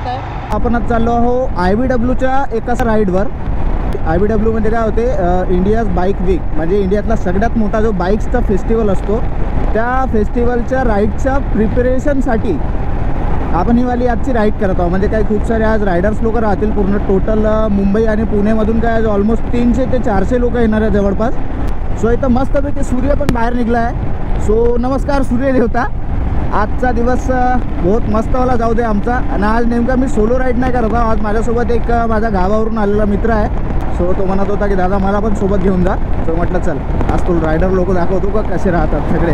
आहे. आपण आज चाललो आहो IBWच्या एका राईडवर. IBW म्हणजे काय होते, इंडियाज बाईक वीक, म्हणजे इंडियातला सगळ्यात मोठा जो बाईक्सचा फेस्टिवल असतो, त्या फेस्टिवलच्या राईडच्या प्रिपरेशनसाठी आपण ही वाली आजची राईड करत आहोत. म्हणजे काही खूप सारे आज रायडर्स लोक राहतील. पूर्ण टोटल मुंबई आणि पुणेमधून काय आज ऑलमोस्ट 300 ते 400 लोक येणार आहे जवळपास. सो इथं मस्तपैकी सूर्य पण बाहेर निघला आहे. सो नमस्कार सूर्य देवता. आजचा दिवस बहुत मस्तवाला जाऊ दे आमचा. आणि आज नेमका मी सोलो राईड नाही करत आहे. आज माझ्यासोबत एक माझ्या गावावरून आलेला मित्र आहे. सो तो म्हणत होता की दादा मला पण सोबत घेऊन जा. सो म्हटलं चल आज तो रायडर लोक दाखवतो का कसे राहतात सगळे.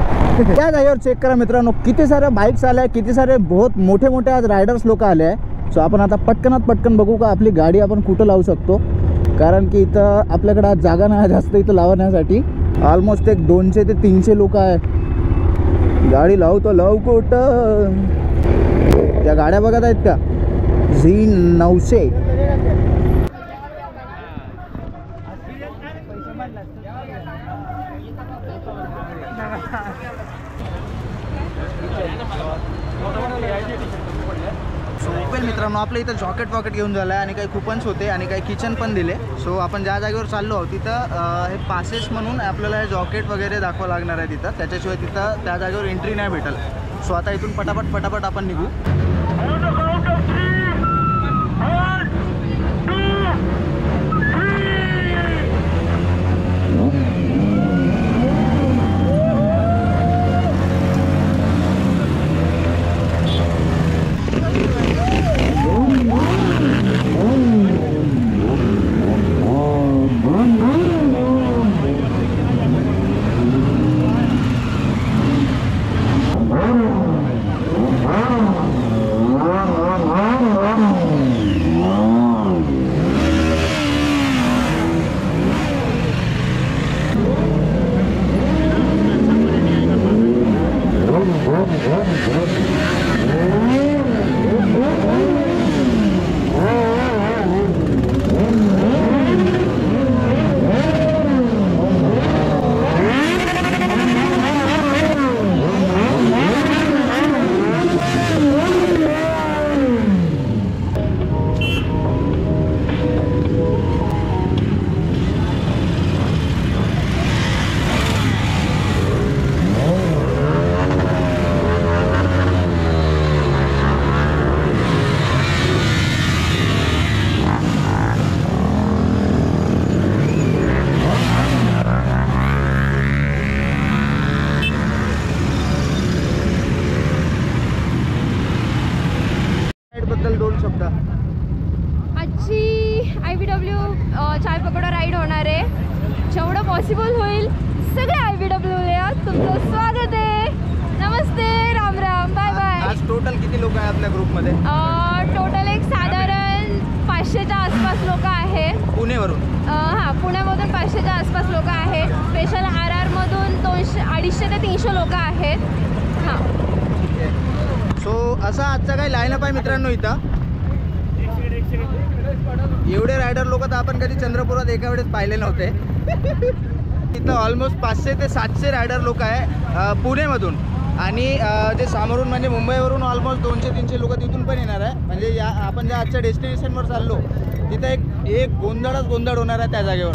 त्या जागेवर चेक करा मित्रांनो, किती साऱ्या बाईक्स आल्या, किती सारे बहुत मोठे मोठे आज रायडर्स लोक आले आहे. सो आपण आता पटकन बघू का आपली गाडी आपण कुठं लावू शकतो, कारण की इथं आपल्याकडे आज जागा नाही जास्त इथं लावण्यासाठी. ऑलमोस्ट एक 200 ते 300 लोक आहे. गाडी लावतो लावू कुठं. या गाड्या बघत आहेत का, Z900. मित्रांनो आपल्या इथं जॉकेट वॉकेट घेऊन झालं आहे आणि काही कुपन्स होते आणि काही किचन पण दिले. सो आपण ज्या जागेवर चाललो आहोत तिथं हे पासेस म्हणून आपल्याला हे जॉकेट वगैरे दाखवावं लागणार आहे तिथं. त्याच्याशिवाय तिथं त्या जागेवर एंट्री नाही भेटेल. सो आता इथून पटापट आपण निघू. आजची IBW चाय पकोडा राईड होणार आहे. जेवढं पॉसिबल होईल सगळे IBWला तुमचं स्वागत आहे. नमस्ते, राम राम, बाय बाय. आज टोटल किती लोक आहे आपल्या ग्रुपमध्ये? टोटल एक साधारण 500च्या आसपास लोक आहेत पुणेवरून. हां, पुण्यामधून 500च्या आसपास लोक आहेत. स्पेशल RR मधून 250 ते 300 लोक आहेत. हां, सो असा आजचा काही लाईनअप आहे मित्रांनो. इथं एवढे रायडर लोक तर आपण कधी चंद्रपुरात एका वेळेस पाहिले नव्हते. इथं ऑलमोस्ट 500 ते 700 रायडर लोक आहे पुणेमधून. आणि जे सामोरून म्हणजे मुंबईवरून ऑलमोस्ट 200-300 लोक तिथून पण येणार आहे. म्हणजे या आपण ज्या आजच्या डेस्टिनेशनवर चाललो तिथं एक गोंधळच गोंधळ होणार आहे त्या जागेवर.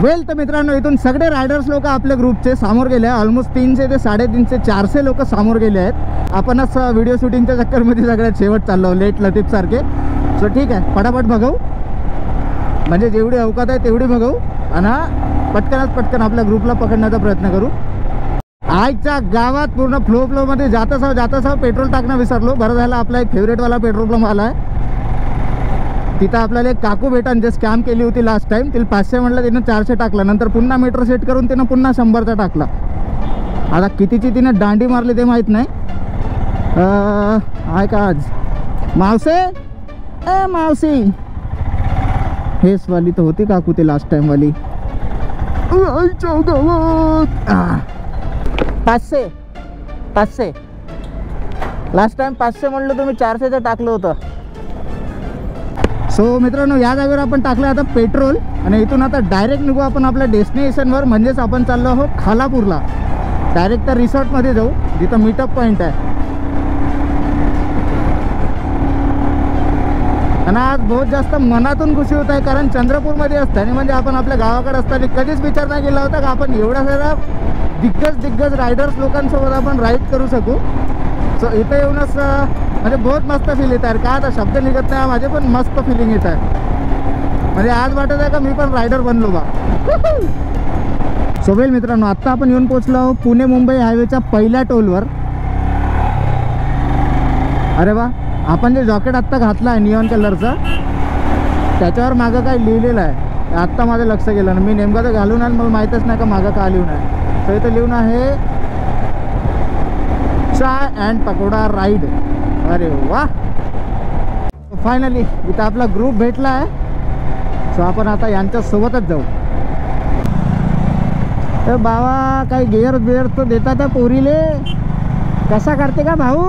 वेल तर मित्रांनो इथून सगळे रायडर्स लोक आपल्या ग्रुपचे समोर गेले आहे. ऑलमोस्ट 300 ते 350 400 लोक समोर गेले आहेत. आपणच व्हिडिओ शूटिंगच्या चक्करमध्ये सगळ्यात शेवट चाललो लेट लतीफ सारखे. सो ठीक आहे, फटाफट बघू, म्हणजे जेवढी अवकात आहे तेवढी बघू आणि पटकन आपल्या ग्रुपला पकडण्याचा प्रयत्न करू. आजच्या गावात पूर्ण फ्लोमध्ये जाताच पेट्रोल टाकणं विसरलो. बरं झालं आपला एक फेवरेटवाला पेट्रोल पंप आला आहे. तिथं आपल्याला एक काकू भेटान जे स्कॅम केली होती लास्ट टाइम. तिला 500 म्हटलं, तिनं 400 टाकला. नंतर पुन्हा मीटर सेट करून तिनं पुन्हा 100चा टाकला. आता कितीची तिनं दांडी मारली ते माहीत नाही. आहे का आज मावसे? मावशी हेच वाली तर होती काकू ते लास्ट टाइम वाली. 500 लास्ट टाइम 500 म्हणलं तुम्ही 400चं टाकलं होतं. सो मित्रांनो या जागेवर आपण टाकलं आता पेट्रोल आणि इथून आता डायरेक्ट निघू आपण आपल्या डेस्टिनेशनवर. म्हणजेच आपण चाललो आहोत खालापूरला. डायरेक्ट त्या रिसॉर्टमध्ये जाऊ जिथं मीटअप पॉईंट आहे. आणि आज बहुत जास्त मनातून खुशी होत आहे कारण चंद्रपूरमध्ये असताना म्हणजे आपण आपल्या गावाकडे असताना कधीच विचार नाही केला होता का आपण एवढ्या साऱ्या दिग्गज रायडर्स लोकांसोबत आपण राईड करू शकू. सो इथं येऊनच म्हणजे बहुत मस्त फील येत आहे. का आता शब्द निघत नाही माझे पण मस्त फिलिंग येत आहे. म्हणजे आज वाटत आहे का मी पण रायडर बनलो बा. सोबेल मित्रांनो आत्ता आपण येऊन पोहोचलो आहोत पुणे मुंबई हायवेच्या पहिल्या टोलवर. अरे वा आपण जे जॉकेट आत्ता घातलं आहे निऑन कलरचं त्याच्यावर मागं काय लिहिलेलं आहे आत्ता माझं लक्ष गेलं ना. मी नेमकं तर घालून आहे मला माहीतच नाही का मागं का लिहून आहे. तर इथं लिहून आहे चाय अँड पकोडा राईड. अरे वा फायनली इथं आपला ग्रुप भेटला आहे. सो आपण आता यांच्यासोबतच जाऊ. तर बाबा काही गेअर बिअर तर देतात त्या पोरीले. कसा करते का भाऊ.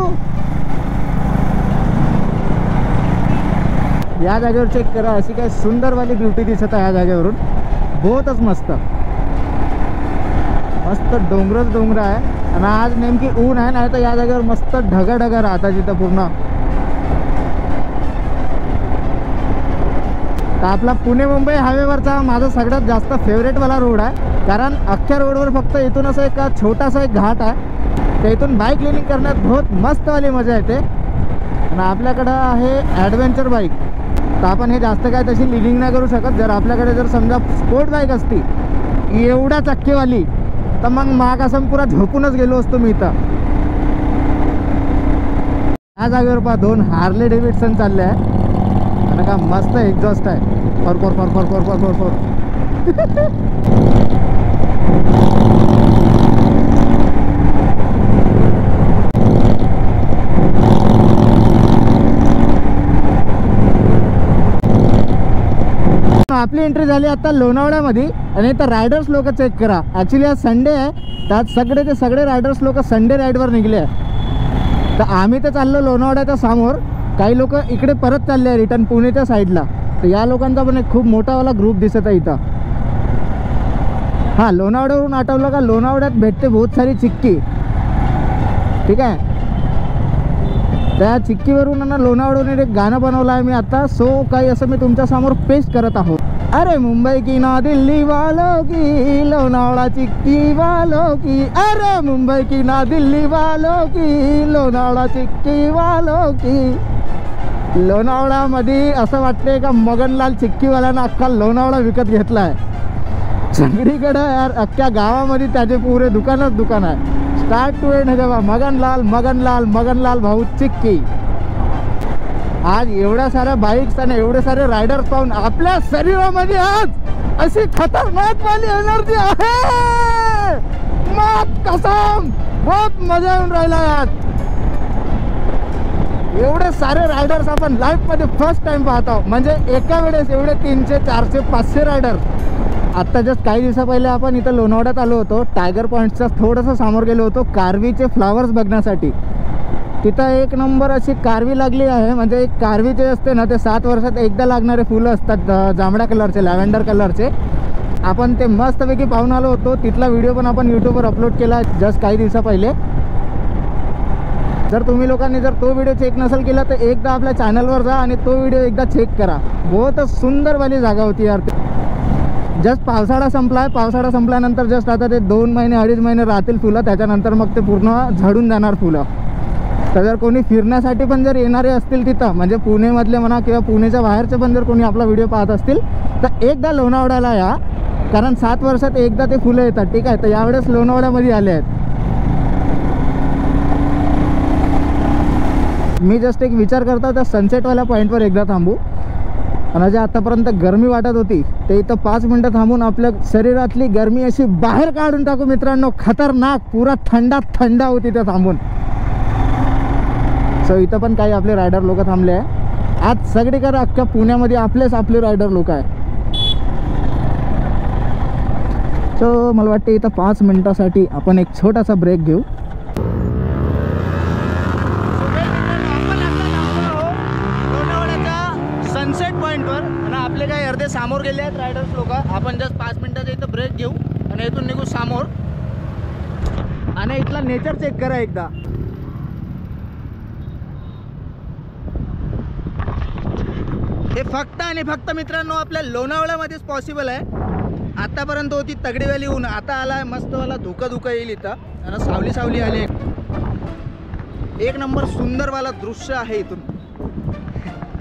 या जागेवर चेक करा अशी काय सुंदरवाली ब्युटी दिसत आहे या जागेवरून. बहुतच मस्त मस्त डोंगरच डोंगर आहे. आणि आज नेमकी ऊन आहे नाही तर या जागेवर मस्त ढग राहतात जिथं पूर्ण. तर आपला पुणे मुंबई हायवेवरचा माझा सगळ्यात जास्त फेवरेटवाला रोड आहे कारण अख्ख्या रोडवर फक्त इथून असं एक छोटासा एक घाट आहे. त्या इथून बाईक लिनिंग करण्यात बहुत मस्तवाली मजा येते. आणि आपल्याकडं आहे ॲडव्हेंचर बाईक तर आपण हे जास्त काय तशी लिनिंग नाही करू शकत. जर आपल्याकडे जर समजा स्पोर्ट बाईक असती एवढ्या चक्केवाली तर मग माग असं पुरा झोपूनच गेलो असतो मी इथं. या जागेवर पहा 2 हार्ले डेव्हिडसन चालले आहे आणि का मस्त एक्झॉस्ट आहे. फर आपली एंट्री झाली आता लोणावळ्यामध्ये. आणि इथं रायडर्स लोक चेक करा. ॲक्च्युली आज संडे आहे त्यात सगळेचे सगळे रायडर्स लोक संडे राईडवर निघले आहे. तर आम्ही तर चाललो लोणावळ्याच्या समोर. काही लोक इकडे परत चालले आहे रिटर्न पुणेच्या साईडला. तर या लोकांचा पण एक खूप मोठावाला ग्रुप दिसत आहे इथं. हां लोणावळ्यावरून आठवलं का लोणावळ्यात भेटते बहुत सारी चिक्की. ठीक आहे त्या चिक्कीवरून ना लोणावळ्यावरून एक गाणं बनवलं आहे मी आता. सो काही असं मी तुमच्यासमोर पेश करत आहोत. अरे मुंबई की ना दिल्ली वालों की लोनावळा चिक्की वालों की. अरे मुंबई की ना दिल्ली वालों की लोनावळा चिक्की वालों की. लोणावळ्यामध्ये असं वाटते का मगनलाल चिक्कीवाल्यानं अख्खा लोणावळा विकत घेतला आहे. सगळीकडे यार अख्ख्या गावामध्ये त्याचे पुरे दुकानच दुकान आहे. स्टार्ट टू एंड जेव्हा मगनलाल भाऊ चिक्की. आज एवढ्या साऱ्या बाईक्स आणि एवढे सारे रायडर्स पाहून आपल्या शरीरामध्ये आज अशी खतरनाक वाली एनर्जी आहे मग कसम बहुत मजा येऊन राहिला. आज एवढे सारे रायडर्स आपण लाईफ मध्ये फर्स्ट टाइम पाहतो. म्हणजे एका वेळेस एवढे 300 400 500 रायडर. आत्ता जस्ट काही दिवसा पहिले आपण इथं लोणावळ्यात आलो होतो. टायगर पॉईंटच्या थोडंसं समोर गेलो होतो कारवीचे फ्लावर्स बघण्यासाठी. तिथं एक नंबर अशी कारवी लागली आहे. म्हणजे एक कारवी जे असते ना ते 7 वर्षात एकदा लागणारे फुलं असतात जांभळ्या कलरचे लॅव्हेंडर कलरचे. आपण ते मस्तपैकी पाहून आलो होतो. तिथला व्हिडिओ पण आपण यूट्यूबवर अपलोड केला जस्ट काही दिवसा पहिले. जर तुम्ही लोकांनी जर तो व्हिडिओ चेक नसेल केला तर एकदा आपल्या चॅनलवर जा आणि तो व्हिडिओ एकदा चेक करा. बहुतच सुंदरवाली जागा होती यार. जस्ट पावसाळा संपला आहे. पावसाळा संपल्यानंतर जस्ट आता ते 2 महिने 2.5 महिने राहतील फुलं. त्याच्यानंतर मग ते पूर्ण झडून जाणार फुलं. तर जर कोणी फिरण्यासाठी पण जर येणारे असतील तिथं म्हणजे पुणेमधले म्हणा किंवा पुणेच्या बाहेरचे पण जर कोणी आपला व्हिडिओ पाहत असतील तर एकदा लोणावळ्याला या. कारण 7 वर्षात एकदा ते फुलं येतात. ठीक आहे तर यावेळेस लोणावळ्यामध्ये आले आहेत. मी जस्ट एक विचार करतो त्या सनसेटवाल्या पॉईंटवर एकदा थांबू. आणि जे आतापर्यंत गरमी वाटत होती ते इथं 5 मिनटं थांबून आपल्या शरीरातली गरमी अशी बाहेर काढून टाकू मित्रांनो. खतरनाक पुरा थंडा होती तिथं थांबून. सो इथं पण काही आपले रायडर लोक थांबले आहे. आज सगळीकडे अख्ख्या पुण्यामध्ये आपले रायडर लोक आहे. सो मला वाटते इथं 5 मिनिटासाठी आपण एक छोटासा ब्रेक घेऊ. सनसेट पॉईंटवर आणि आपले काही अर्धे समोर गेले आहेत रायडर्स लोक. आपण जस्ट 5 मिनिटाचा इथं ब्रेक घेऊ आणि इथून निघू समोर आणि इथला नेचर चेक करा एकदा. हे फक्त आणि फक्त मित्रांनो आपल्या लोणावळ्यामध्येच पॉसिबल आहे. आतापर्यंत होती तगडीवाली ऊन, आता आलाय मस्तवाला धुकं येईल इथं आणि सावली सावली आली. एक नंबर सुंदरवाला दृश्य आहे इथून.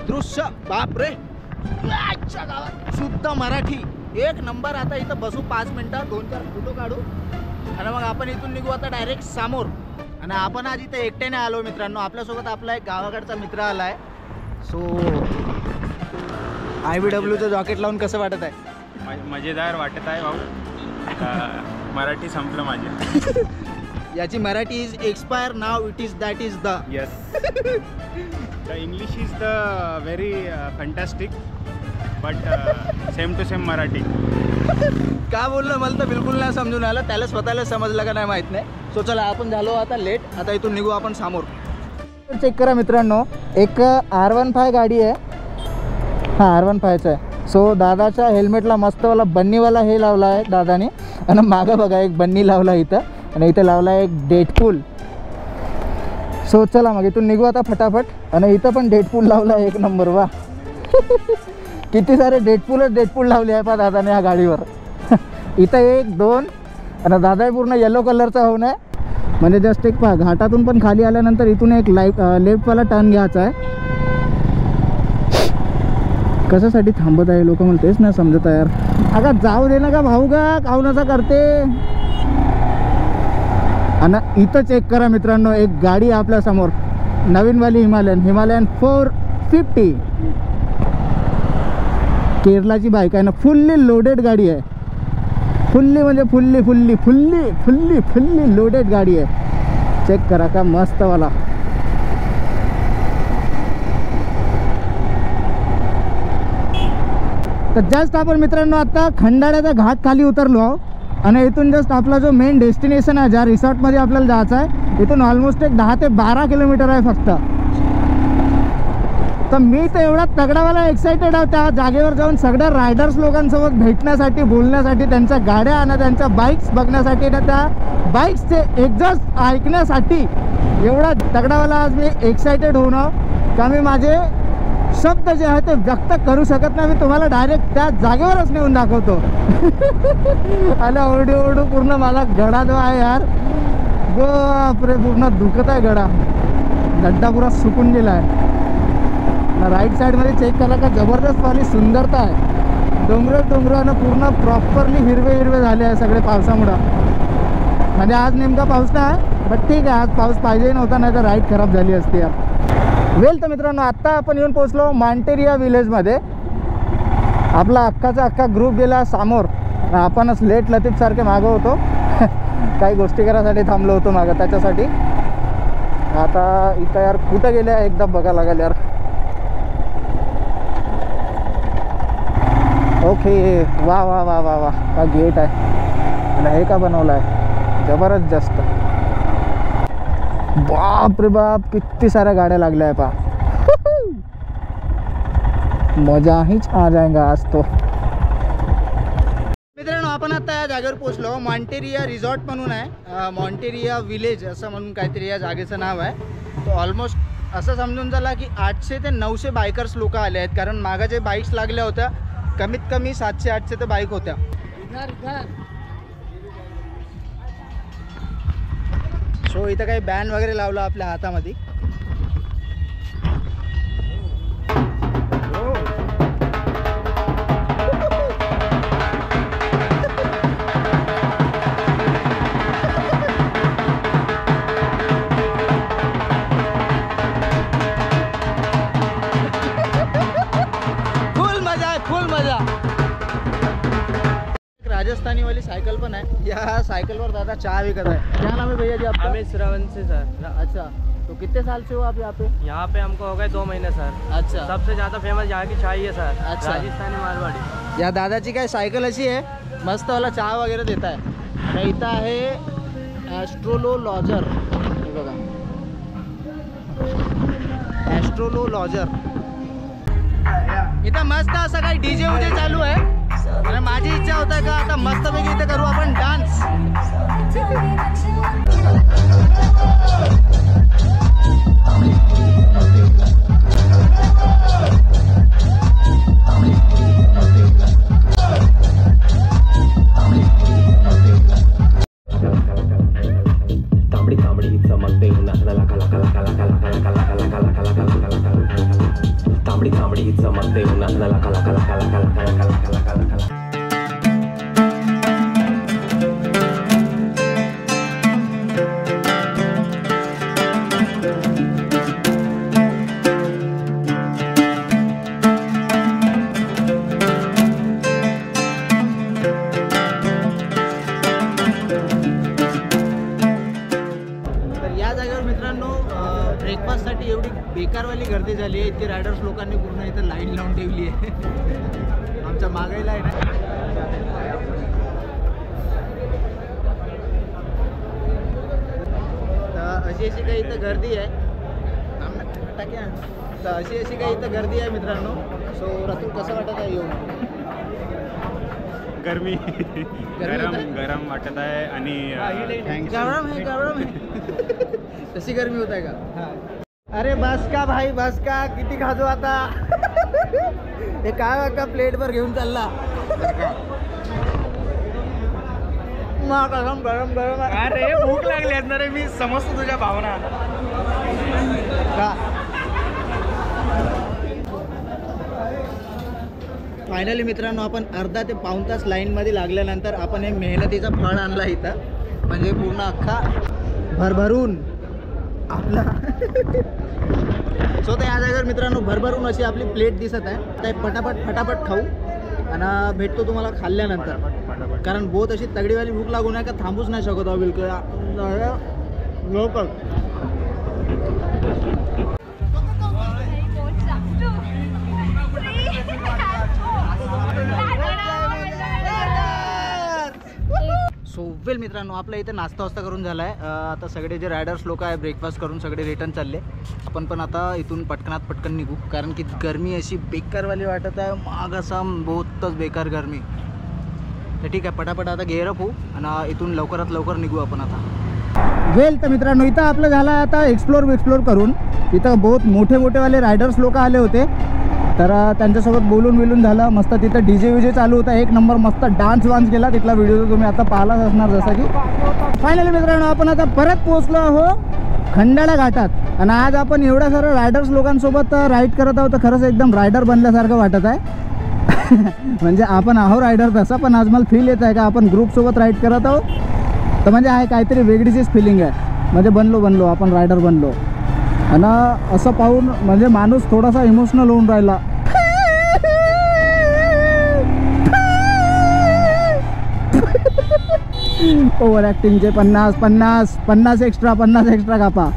दृश्य बापरे, गावात शुद्ध मराठी एक नंबर. आता इथं बसू 5 मिनिटं, 2-4 फोटो काढू आणि मग आपण इथून निघू आता डायरेक्ट समोर. आणि आपण आज इथं एकट्याने आलो मित्रांनो. आपल्यासोबत आपला एक गावाकडचा मित्र आलाय. सो IBWचं जॉकेट लावून कसं वाटत आहे? मजेदार वाटत आहे भाऊ. मराठी संपलं माझे. याची मराठी इज एक्सपायर नाव it is that is the. Yes, the English is the very fantastic but same to same Marathi. का बोललं मला तर बिलकुल नाही समजून आलं. त्याला स्वतःला समजलं का नाही माहीत नाही. सो चला आपण झालो आता लेट. आता इथून निघू आपण समोर. चेक करा मित्रांनो, एक R15 गाडी आहे. हां R15चं आहे. सो दादाच्या हेल्मेटला मस्तवाला बन्नीवाला हे लावला आहे दादाने. आणि मागं बघा एक बन्नी लावला इथं आणि इथं लावला एक डेडपूल. सो चला मग इथून निघू आता फटाफट. आणि इथं पण डेडपूल लावला आहे एक नंबर. वा किती सारे डेडपूल लावले आहे पा दादाने या गाडीवर. इथं 1 2 आणि दादा पूर्ण येलो कलरचा होऊन आहे. म्हणजे जस्ट एक पहा घाटातून पण खाली आल्यानंतर इथून एक लेफ्टवाला टर्न घ्यायचा आहे. कशासाठी थांबत आहे लोक मला तेच नाही समजत आहे यार. अगं जाऊ दे ना का भाऊ का काहून असं करते. आणि इथं चेक करा मित्रांनो, एक गाडी आहे आपल्या समोर नवीनवाली हिमालयन 450 केरलाची बाईक आहे ना. फुल्ली लोडेड गाडी आहे. फुल्ली म्हणजे फुल्ली लोडेड गाडी आहे. चेक करा का मस्तवाला. तर जस्ट आपण मित्रांनो आता खंडाळ्याचा घाट खाली उतरलो आहोत आणि इथून जस्ट आपला जो मेन डेस्टिनेशन आहे ज्या रिसॉर्टमध्ये आपल्याला जायचं आहे इथून ऑलमोस्ट एक 10 ते 12 किलोमीटर आहे फक्त. तर मी तर एवढा तगडावाला एक्साइटेड आहे त्या जागेवर जाऊन सगळ्या रायडर्स लोकांसोबत भेटण्यासाठी, बोलण्यासाठी, त्यांच्या गाड्या आणि त्यांच्या बाईक्स बघण्यासाठी ना त्या बाईक्सचे एक्झॉस्ट ऐकण्यासाठी. एवढा तगडावाला आज मी एक्साइटेड होणं का मी माझे शब्द जे आहे ते व्यक्त करू शकत नाही. मी तुम्हाला डायरेक्ट त्या जागेवरच नेऊन दाखवतो. आणि ओरडू पूर्ण माझा गडा जो आहे यार बापरे पूर्ण दुखत आहे गडा. गड्डा पुरा सुकून गेला आहे. राईट साईडमध्ये चेक केला का जबरदस्त वाली सुंदरता आहे. डोंगरानं पूर्ण प्रॉपरली हिरवे झाले आहे सगळे पावसामुळं. म्हणजे आज नेमका पाऊस नाही बट ठीक आहे, आज पाऊस पाहिजे नव्हता, नाही तर राईड खराब झाली असती यार. वेल तर मित्रांनो आत्ता आपण येऊन पोहोचलो मॉन्टेरिया विलेजमध्ये. आपला अख्खा ग्रुप गेला समोर. आपणच लेट लतीफ सारखे मागं होतो. काही गोष्टी करायसाठी थांबलो होतो मागं त्याच्यासाठी. आता इथं यार कुठं गेले एकदा बघा लागेल यार. ओके वा वा वा वा वा का गेट आहे आणि हे का बनवलं आहे जबरदस्त. बाप रे बाप किती साऱ्या गाड्या लागल्या आहे पा. मजा हीच आ जाएगा आज तो. मित्रांनो आपण आता या जागेवर पोहोचलो. मॉन्टेरिया रिसॉर्ट म्हणून आहे. मॉन्टेरिया विलेज असं म्हणून काहीतरी या जागेचं नाव आहे. तो ऑलमोस्ट असं समजून झाला की 800 ते 900 बायकर्स लोक आले आहेत. कारण मागं जे बाईक्स लागल्या होत्या कमीत कमी 700-800 ते बाईक होत्या. सो इथं काही बॅन वगैरे लावला आपल्या हातामध्ये. राजस्थानी वाली साइकिल पण है. या साइकिल पर दादा चाय विकत है. क्या नाम है भैया जी आपका? अमित श्रवंशी सर. अच्छा तो कितने साल से हो आप यहाँ पे? यहाँ पे हमको हो गए 2 महीने सर. अच्छा. सबसे ज़्यादा फेमस यहाँ की चाय है सर. अच्छा. राजस्थानी मारवाड़ी. या दादाची काय सायकल अशी आहे मस्त वाला चहा वगैरे देत आहे. आता इथं आहे ॲस्ट्रोलॉजर, हे बघा ॲस्ट्रोलॉजर. इथं मस्त असं काही डीजे उजे चालू आहे आणि माझी इच्छा होता का आता मस्तपैकी इथं करू आपण डान्स. ब्रेकफास्टसाठी एवढी बेकारवाली गर्दी झाली आहे. इतके रायडर्स लोकांनी पूर्ण इथं लाईन लावून ठेवली आहे. आमच्या मागायला आहे ना. तर अशी काही इथं गर्दी आहे. तर अशी काही इथं गर्दी आहे मित्रांनो. सो रतून कसं वाटत आहे येऊन? गरमी गरम वाटत आहे आणि गरम आहे. तशी गरमी होत आहे का? अरे बस का भाई, बस का, किती खाजो आता. हे काय का प्लेटवर घेऊन चालला. गरम गरम गरम. अरे भूक लागली असणार रे. मी समजतो तुझ्या भावना का. फायनली मित्रांनो आपण अर्धा ते पाऊण तास लाईनमध्ये लागल्यानंतर आपण हे मेहनतीचं फळ आणला इथं. म्हणजे पूर्ण अख्खा भरभरून आपला सो तर या जागेवर मित्रांनो भरभरून अशी आपली प्लेट दिसत आहे. तर फटाफट खाऊ आणि भेटतो तुम्हाला खाल्ल्यानंतर. कारण बहुत अशी तगडीवाली भूक लागू नये का थांबूच नाही शकत बिलकुल लवकर. सो वेल मित्रांनो आपल्या इथे नाश्ता वास्ता करून झाला आहे. आता सगळे जे रायडर्स लोक आहे ब्रेकफास्ट करून सगळे रिटर्न चालले. आपण पण आता इथून पटकन निघू कारण की गरमी अशी बेकारवाली वाटत आहे. माग असा बहुतच बेकार गरमी. तर ठीक आहे पटापट आता गेअरअप होऊ आणि इथून लवकरात लवकर निघू आपण आता. वेल तर मित्रांनो इथं आपलं झालं आहे आता एक्सप्लोर करून. इथं बहुत मोठेवाले रायडर्स लोक आले होते. तर त्यांच्यासोबत बोलून झालं. मस्त तिथं डीजे विजे चालू होता. एक नंबर मस्त डान्स वान्स केला. तिथला व्हिडिओ तुम्ही आता पाहिलाच असणार. जसं की फायनली मित्रांनो आपण आता परत पोहोचलो आहो खंडाळा घाटात. आणि आज आपण एवढ्या साऱ्या रायडर्स लोकांसोबत राईड करत आहोत. तर खरंच एकदम रायडर बनल्यासारखं वाटत आहे. म्हणजे आपण आहो रायडर तसा, पण आज मला फील येत आहे का आपण ग्रुपसोबत राईड करत आहोत. तर म्हणजे आहे काहीतरी वेगळीचीच फिलिंग आहे. म्हणजे बनलो आपण रायडर बनलो. आणि असं पाहून म्हणजे माणूस थोडासा इमोशनल होऊन राहिला. ओव्हर ॲक्टिंगचे 50 एक्स्ट्रा कापा.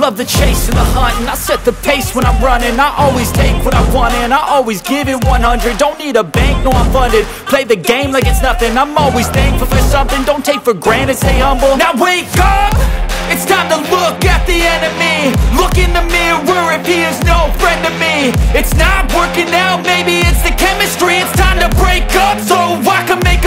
Love the chase and the hunt, and I set the pace when I'm running. I always take what I want and I always give it 100. Don't need a bank, no I'm funded. Play the game like it's nothing. I'm always thankful for something. Don't take for granted, stay humble. Now wake up, it's time to look at the enemy. Look in the mirror if he is no friend to me. It's not working out, maybe it's the chemistry. It's time to break up so I can make